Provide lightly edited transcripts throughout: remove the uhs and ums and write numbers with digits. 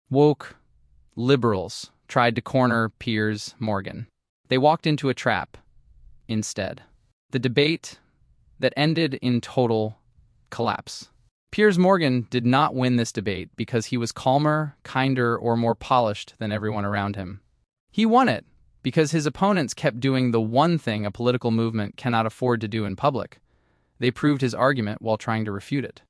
Woke liberals tried to corner Piers Morgan. They walked into a trap instead. The debate that ended in total collapse. Piers Morgan did not win this debate because he was calmer, kinder, or more polished than everyone around him. He won it because his opponents kept doing the one thing a political movement cannot afford to do in public. They proved his argument while trying to refute it.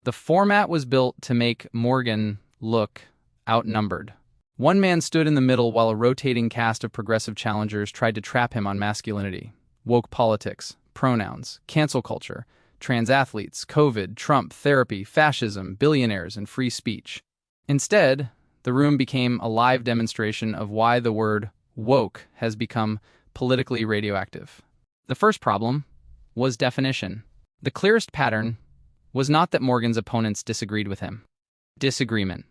The format was built to make Morgan look outnumbered. One man stood in the middle while a rotating cast of progressive challengers tried to trap him on masculinity, woke politics, pronouns, cancel culture, trans athletes, COVID, Trump, therapy, fascism, billionaires, and free speech. Instead, the room became a live demonstration of why the word woke has become politically radioactive. The first problem was definition. The clearest pattern was not that Morgan's opponents disagreed with him. Disagreement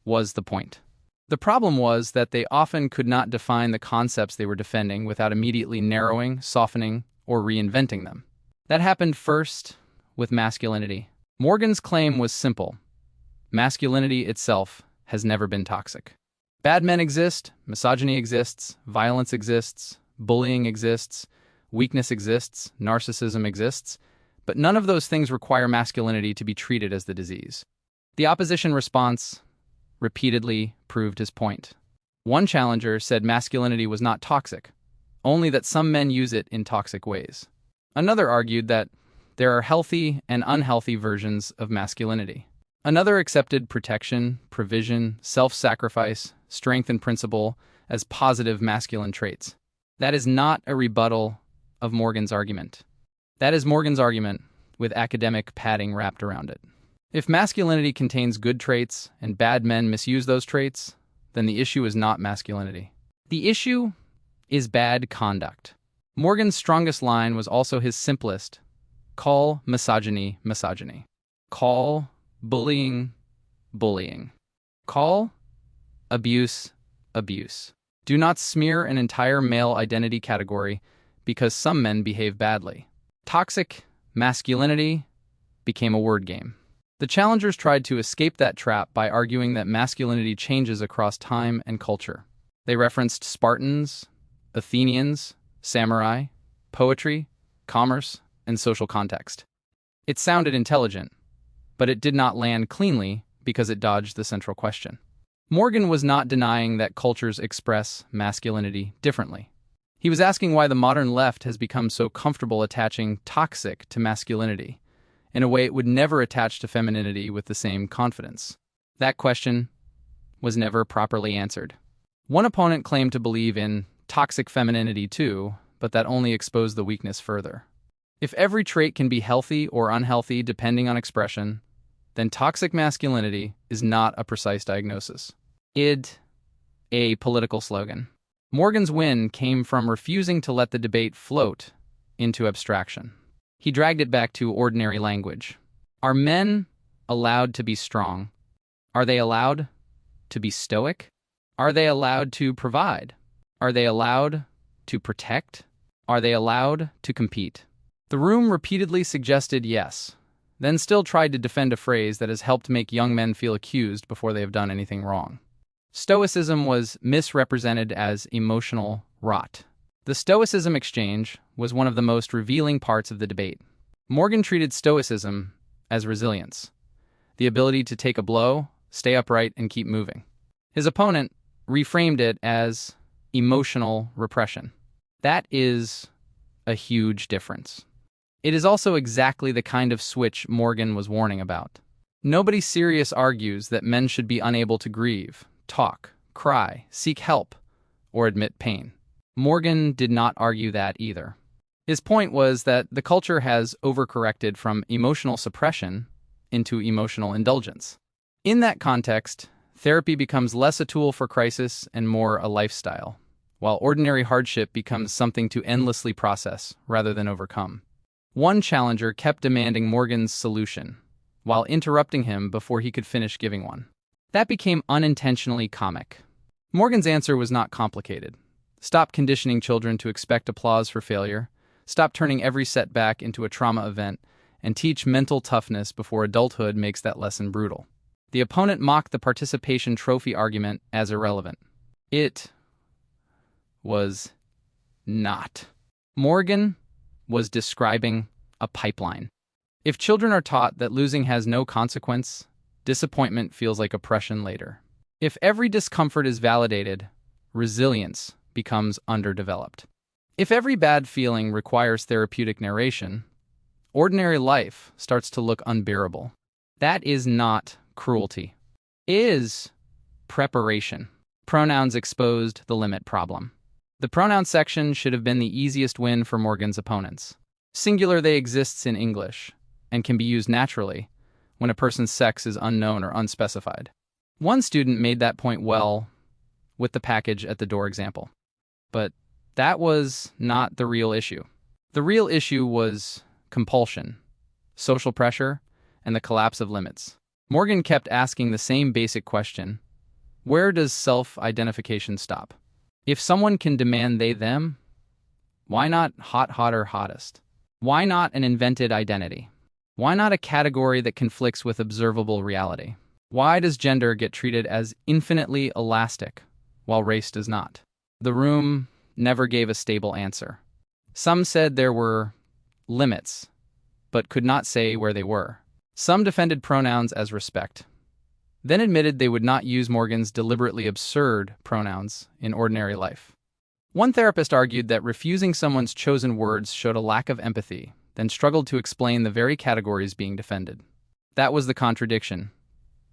was the point. The problem was that they often could not define the concepts they were defending without immediately narrowing, softening, or reinventing them. That happened first with masculinity. Morgan's claim was simple. Masculinity itself has never been toxic. Bad men exist, misogyny exists, violence exists, bullying exists, weakness exists, narcissism exists, but none of those things require masculinity to be treated as the disease. The opposition response repeatedly proved his point. One challenger said masculinity was not toxic, only that some men use it in toxic ways. Another argued that there are healthy and unhealthy versions of masculinity. Another accepted protection, provision, self-sacrifice, strength and principle as positive masculine traits. That is not a rebuttal of Morgan's argument. That is Morgan's argument with academic padding wrapped around it. If masculinity contains good traits and bad men misuse those traits, then the issue is not masculinity. The issue is bad conduct. Morgan's strongest line was also his simplest. Call misogyny, misogyny. Call bullying, bullying. Call abuse, abuse. Do not smear an entire male identity category because some men behave badly. Toxic masculinity became a word game. The challengers tried to escape that trap by arguing that masculinity changes across time and culture. They referenced Spartans, Athenians, samurai, poetry, commerce, and social context. It sounded intelligent, but it did not land cleanly because it dodged the central question. Morgan was not denying that cultures express masculinity differently. He was asking why the modern left has become so comfortable attaching toxic to masculinity in a way it would never attach to femininity with the same confidence. That question was never properly answered. One opponent claimed to believe in toxic femininity too, but that only exposed the weakness further. If every trait can be healthy or unhealthy depending on expression, then toxic masculinity is not a precise diagnosis. A political slogan. Morgan's win came from refusing to let the debate float into abstraction. He dragged it back to ordinary language. Are men allowed to be strong? Are they allowed to be stoic? Are they allowed to provide? Are they allowed to protect? Are they allowed to compete? The room repeatedly suggested yes, then still tried to defend a phrase that has helped make young men feel accused before they have done anything wrong. Stoicism was misrepresented as emotional rot. The Stoicism exchange was one of the most revealing parts of the debate. Morgan treated Stoicism as resilience, the ability to take a blow, stay upright, and keep moving. His opponent reframed it as emotional repression. That is a huge difference. It is also exactly the kind of switch Morgan was warning about. Nobody serious argues that men should be unable to grieve, talk, cry, seek help, or admit pain. Morgan did not argue that either. His point was that the culture has overcorrected from emotional suppression into emotional indulgence. In that context, therapy becomes less a tool for crisis and more a lifestyle, while ordinary hardship becomes something to endlessly process rather than overcome. One challenger kept demanding Morgan's solution, while interrupting him before he could finish giving one. That became unintentionally comic. Morgan's answer was not complicated. Stop conditioning children to expect applause for failure, stop turning every setback into a trauma event, and teach mental toughness before adulthood makes that lesson brutal. The opponent mocked the participation trophy argument as irrelevant. It was not. Morgan was describing a pipeline. If children are taught that losing has no consequence, disappointment feels like oppression later. If every discomfort is validated, resilience becomes underdeveloped. If every bad feeling requires therapeutic narration, ordinary life starts to look unbearable. That is not cruelty. It is preparation. Pronouns exposed the limit problem. The pronoun section should have been the easiest win for Morgan's opponents. Singular they exists in English and can be used naturally when a person's sex is unknown or unspecified. One student made that point well with the package at the door example. But that was not the real issue. The real issue was compulsion, social pressure, and the collapse of limits. Morgan kept asking the same basic question: where does self-identification stop? If someone can demand they, them, why not hot, hotter, hottest? Why not an invented identity? Why not a category that conflicts with observable reality? Why does gender get treated as infinitely elastic, while race does not? The room never gave a stable answer. Some said there were limits, but could not say where they were. Some defended pronouns as respect, then admitted they would not use Morgan's deliberately absurd pronouns in ordinary life. One therapist argued that refusing someone's chosen words showed a lack of empathy, then struggled to explain the very categories being defended. That was the contradiction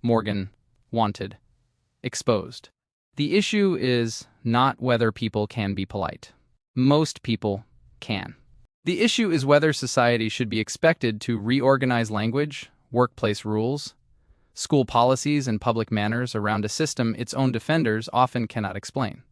Morgan wanted exposed. The issue is not whether people can be polite. Most people can. The issue is whether society should be expected to reorganize language, workplace rules, school policies, and public manners around a system its own defenders often cannot explain.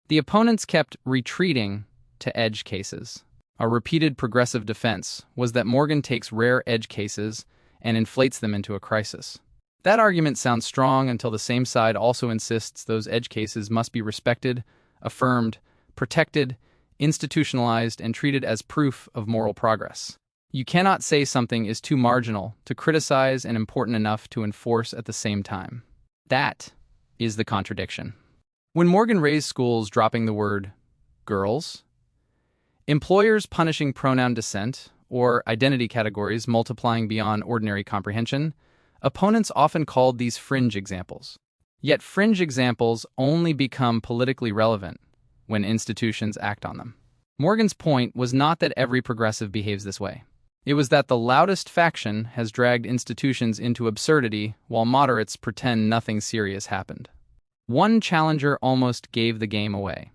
The opponents kept retreating to edge cases. A repeated progressive defense was that Morgan takes rare edge cases and inflates them into a crisis. That argument sounds strong until the same side also insists those edge cases must be respected, affirmed, protected, institutionalized, and treated as proof of moral progress. You cannot say something is too marginal to criticize and important enough to enforce at the same time. That is the contradiction. When Morgan raised schools dropping the word girls, employers punishing pronoun dissent, or identity categories multiplying beyond ordinary comprehension, opponents often called these fringe examples. Yet fringe examples only become politically relevant when institutions act on them. Morgan's point was not that every progressive behaves this way. It was that the loudest faction has dragged institutions into absurdity while moderates pretend nothing serious happened. One challenger almost gave the game away.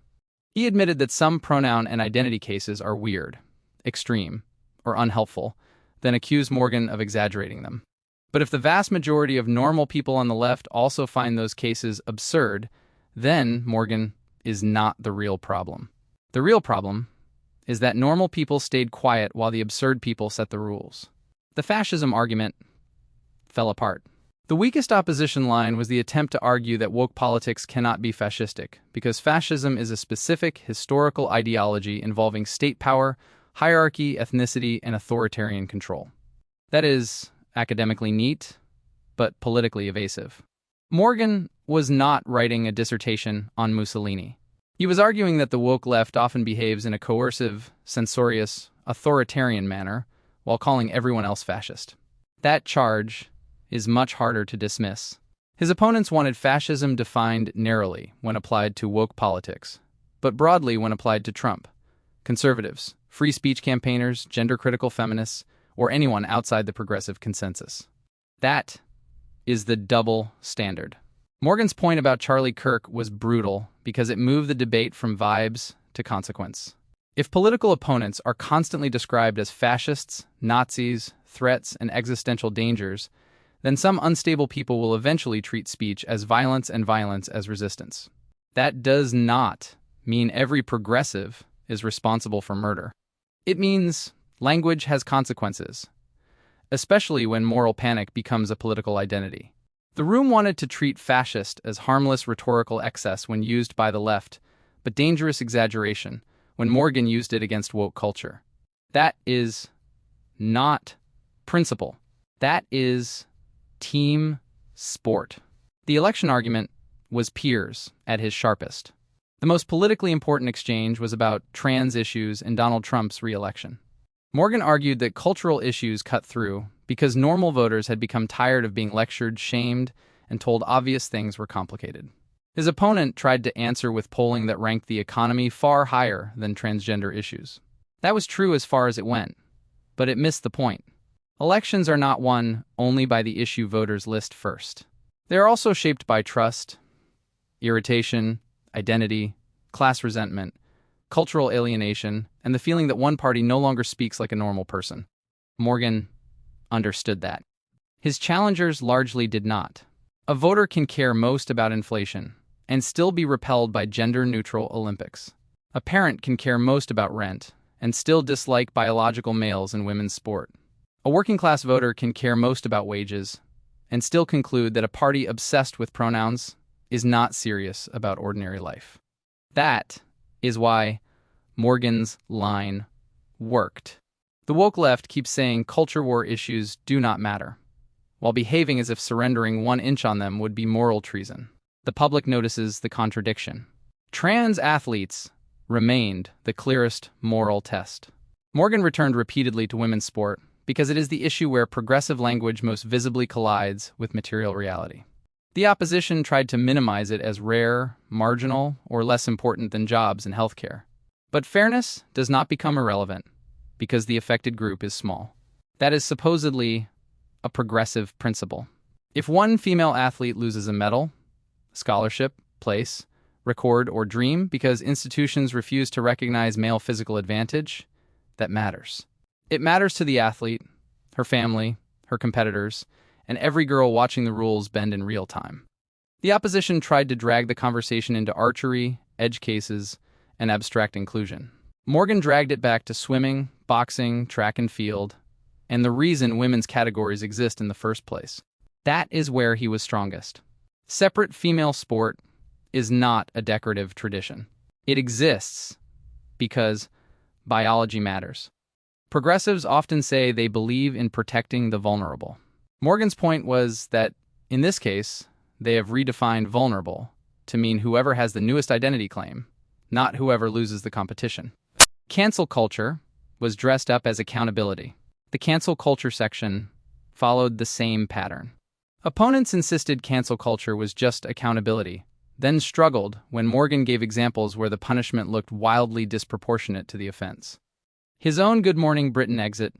He admitted that some pronoun and identity cases are weird, extreme, or unhelpful, then accused Morgan of exaggerating them. But if the vast majority of normal people on the left also find those cases absurd, then Morgan is not the real problem. The real problem is that normal people stayed quiet while the absurd people set the rules. The fascism argument fell apart. The weakest opposition line was the attempt to argue that woke politics cannot be fascistic, because fascism is a specific historical ideology involving state power, hierarchy, ethnicity, and authoritarian control. That is academically neat, but politically evasive. Morgan was not writing a dissertation on Mussolini. He was arguing that the woke left often behaves in a coercive, censorious, authoritarian manner while calling everyone else fascist. That charge is much harder to dismiss. His opponents wanted fascism defined narrowly when applied to woke politics, but broadly when applied to Trump, conservatives, free speech campaigners, gender-critical feminists, or anyone outside the progressive consensus. That is the double standard. Morgan's point about Charlie Kirk was brutal because it moved the debate from vibes to consequence. If political opponents are constantly described as fascists, Nazis, threats, and existential dangers, then some unstable people will eventually treat speech as violence and violence as resistance. That does not mean every progressive is responsible for murder. It means language has consequences, especially when moral panic becomes a political identity. The room wanted to treat fascist as harmless rhetorical excess when used by the left, but dangerous exaggeration when Morgan used it against woke culture. That is not principle. That is team sport. The election argument was Piers at his sharpest. The most politically important exchange was about trans issues and Donald Trump's re-election. Morgan argued that cultural issues cut through because normal voters had become tired of being lectured, shamed, and told obvious things were complicated. His opponent tried to answer with polling that ranked the economy far higher than transgender issues. That was true as far as it went, but it missed the point. Elections are not won only by the issue voters list first. They are also shaped by trust, irritation, identity, class resentment, cultural alienation, and the feeling that one party no longer speaks like a normal person. Morgan understood that. His challengers largely did not. A voter can care most about inflation and still be repelled by gender-neutral Olympics. A parent can care most about rent and still dislike biological males in women's sport. A working-class voter can care most about wages and still conclude that a party obsessed with pronouns is not serious about ordinary life. That is why Morgan's line worked. The woke left keeps saying culture war issues do not matter, while behaving as if surrendering 1 inch on them would be moral treason. The public notices the contradiction. Trans athletes remained the clearest moral test. Morgan returned repeatedly to women's sport because it is the issue where progressive language most visibly collides with material reality. The opposition tried to minimize it as rare, marginal, or less important than jobs and healthcare. But fairness does not become irrelevant because the affected group is small. That is supposedly a progressive principle. If one female athlete loses a medal, scholarship, place, record, or dream because institutions refuse to recognize male physical advantage, that matters. It matters to the athlete, her family, her competitors, and every girl watching the rules bend in real time. The opposition tried to drag the conversation into archery, edge cases, and abstract inclusion. Morgan dragged it back to swimming, boxing, track and field, and the reason women's categories exist in the first place. That is where he was strongest. Separate female sport is not a decorative tradition. It exists because biology matters. Progressives often say they believe in protecting the vulnerable. Morgan's point was that, in this case, they have redefined vulnerable to mean whoever has the newest identity claim, not whoever loses the competition. Cancel culture was dressed up as accountability. The cancel culture section followed the same pattern. Opponents insisted cancel culture was just accountability, then struggled when Morgan gave examples where the punishment looked wildly disproportionate to the offense. His own Good Morning Britain exit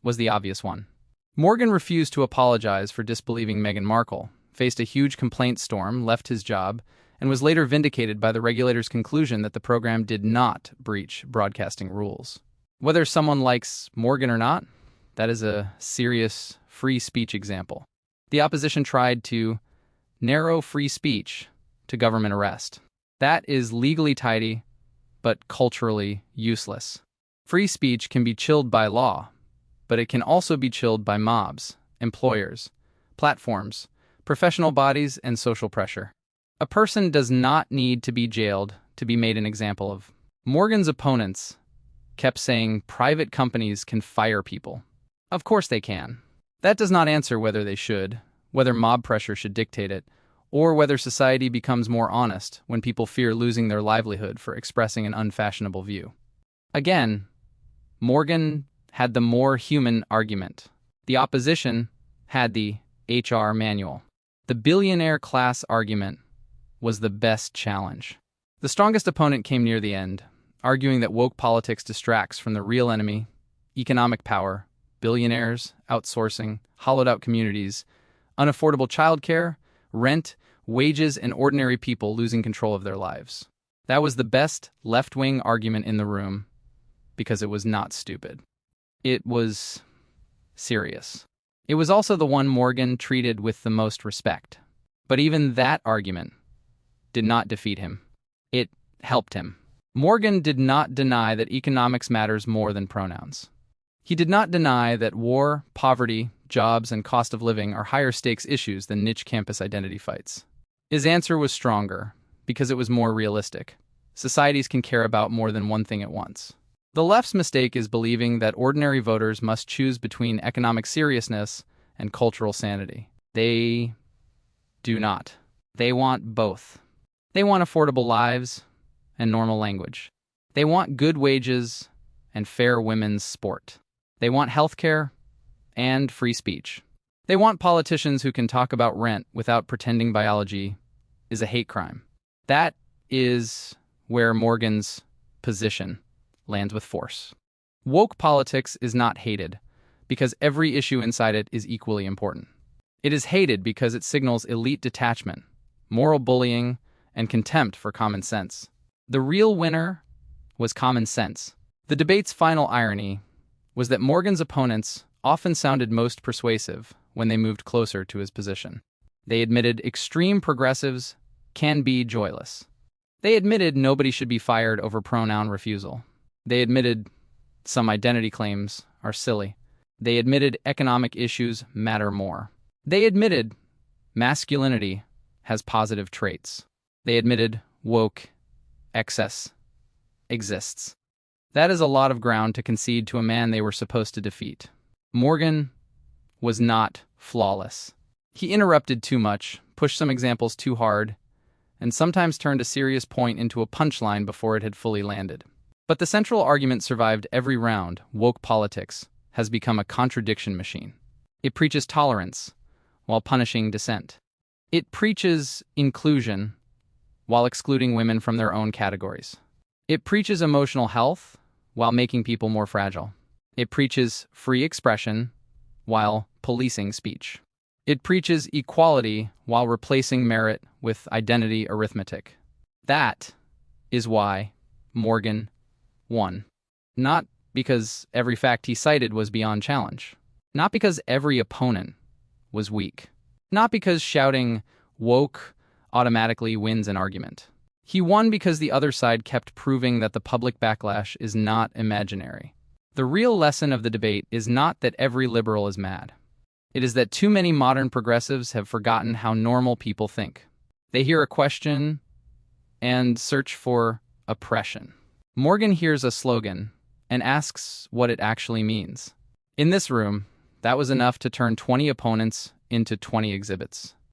was the obvious one. Morgan refused to apologize for disbelieving Meghan Markle, faced a huge complaint storm, left his job, and was later vindicated by the regulator's conclusion that the program did not breach broadcasting rules. Whether someone likes Morgan or not, that is a serious free speech example. The opposition tried to narrow free speech to government arrest. That is legally tidy, but culturally useless. Free speech can be chilled by law, but it can also be chilled by mobs, employers, platforms, professional bodies, and social pressure. A person does not need to be jailed to be made an example of. Morgan's opponents kept saying private companies can fire people. Of course they can. That does not answer whether they should, whether mob pressure should dictate it, or whether society becomes more honest when people fear losing their livelihood for expressing an unfashionable view. Again, Morgan had the more human argument. The opposition had the HR manual. The billionaire class argument was the best challenge. The strongest opponent came near the end, arguing that woke politics distracts from the real enemy, economic power, billionaires, outsourcing, hollowed-out communities, unaffordable childcare, rent, wages, and ordinary people losing control of their lives. That was the best left-wing argument in the room because it was not stupid. It was serious. It was also the one Morgan treated with the most respect. But even that argument did not defeat him. It helped him. Morgan did not deny that economics matters more than pronouns. He did not deny that war, poverty, jobs, and cost of living are higher stakes issues than niche campus identity fights. His answer was stronger because it was more realistic. Societies can care about more than one thing at once. The left's mistake is believing that ordinary voters must choose between economic seriousness and cultural sanity. They do not. They want both. They want affordable lives and normal language. They want good wages and fair women's sport. They want healthcare and free speech. They want politicians who can talk about rent without pretending biology is a hate crime. That is where Morgan's position lands with force. Woke politics is not hated because every issue inside it is equally important. It is hated because it signals elite detachment, moral bullying, and contempt for common sense. The real winner was common sense. The debate's final irony was that Morgan's opponents often sounded most persuasive when they moved closer to his position. They admitted extreme progressives can be joyless. They admitted nobody should be fired over pronoun refusal. They admitted some identity claims are silly. They admitted economic issues matter more. They admitted masculinity has positive traits. They admitted woke excess exists. That is a lot of ground to concede to a man they were supposed to defeat. Morgan was not flawless. He interrupted too much, pushed some examples too hard, and sometimes turned a serious point into a punchline before it had fully landed. But the central argument survived every round. Woke politics has become a contradiction machine. It preaches tolerance while punishing dissent. It preaches inclusion while excluding women from their own categories. It preaches emotional health while making people more fragile. It preaches free expression while policing speech. It preaches equality while replacing merit with identity arithmetic. That is why Morgan won. Not because every fact he cited was beyond challenge. Not because every opponent was weak. Not because shouting woke automatically wins an argument. He won because the other side kept proving that the public backlash is not imaginary. The real lesson of the debate is not that every liberal is mad. It is that too many modern progressives have forgotten how normal people think. They hear a question and search for oppression. Morgan hears a slogan and asks what it actually means. In this room, that was enough to turn 20 opponents into 20 exhibits.